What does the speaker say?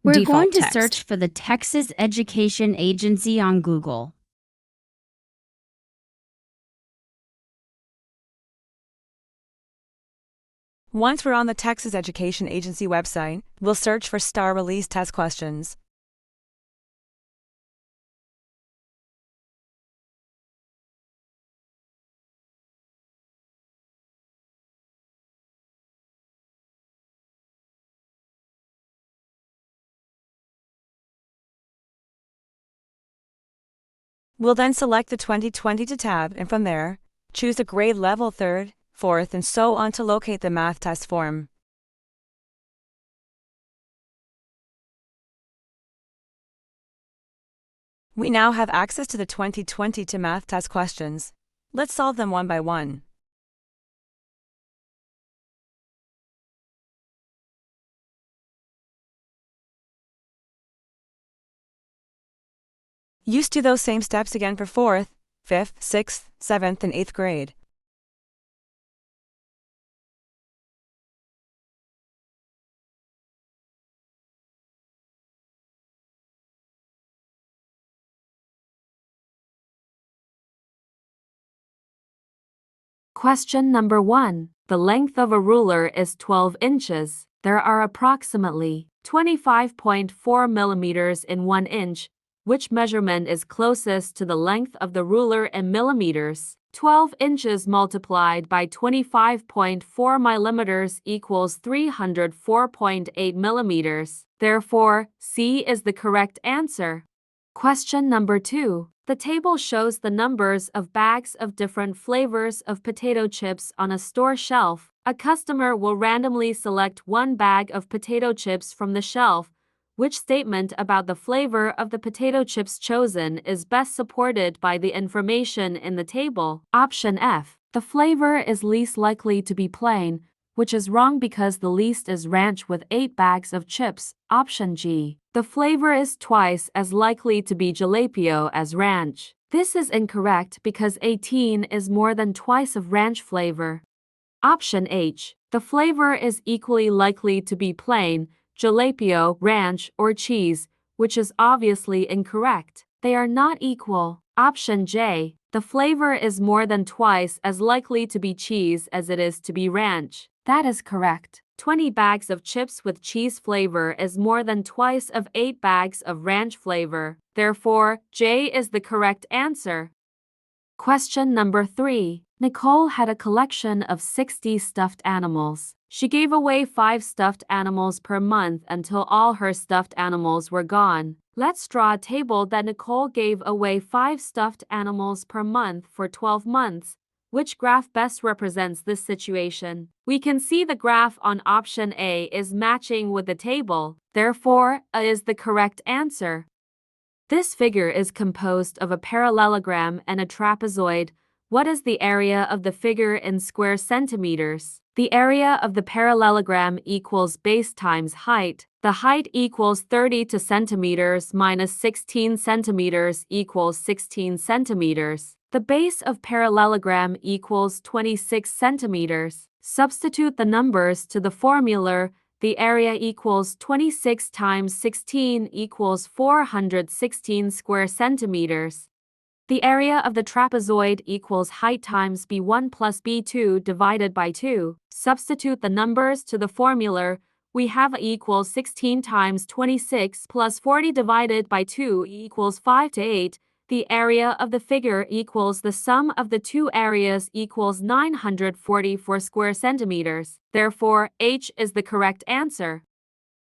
We're Default going to text. search for the Texas Education Agency on Google. Once we're on the Texas Education Agency website, we'll search for STAAR Release Test Questions. We'll then select the 2022 tab, and from there, choose the grade level 3rd, 4th, and so on to locate the math test form. We now have access to the 2022 math test questions. Let's solve them one by one. Use do those same steps again for 4th, 5th, 6th, 7th, and 8th grade. Question number 1. The length of a ruler is 12 inches. There are approximately 25.4 millimeters in 1 inch. Which measurement is closest to the length of the ruler in millimeters? 12 inches multiplied by 25.4 millimeters equals 304.8 millimeters. Therefore, C is the correct answer. Question number 2. The table shows the numbers of bags of different flavors of potato chips on a store shelf. A customer will randomly select one bag of potato chips from the shelf. Which statement about the flavor of the potato chips chosen is best supported by the information in the table? Option F. The flavor is least likely to be plain, which is wrong because the least is ranch with 8 bags of chips. Option G. The flavor is twice as likely to be jalapeno as ranch. This is incorrect because 18 is more than twice of ranch flavor. Option H. The flavor is equally likely to be plain, jalapeno, ranch, or cheese, which is obviously incorrect. They are not equal. Option J. The flavor is more than twice as likely to be cheese as it is to be ranch. That is correct. 20 bags of chips with cheese flavor is more than twice of 8 bags of ranch flavor. Therefore, J is the correct answer. Question number 3. Nicole had a collection of 60 stuffed animals. She gave away 5 stuffed animals per month until all her stuffed animals were gone. Let's draw a table that Nicole gave away 5 stuffed animals per month for 12 months. Which graph best represents this situation? We can see the graph on option A is matching with the table. Therefore, A is the correct answer. This figure is composed of a parallelogram and a trapezoid. What is the area of the figure in square centimeters? The area of the parallelogram equals base times height. The height equals 32 centimeters minus 16 centimeters equals 16 centimeters. The base of parallelogram equals 26 centimeters. Substitute the numbers to the formula. The area equals 26 times 16 equals 416 square centimeters. The area of the trapezoid equals height times b1 plus b2 divided by 2. Substitute the numbers to the formula. We have A equals 16 times 26 plus 40 divided by 2 equals 5 to 8. The area of the figure equals the sum of the two areas equals 944 square centimeters. Therefore, H is the correct answer.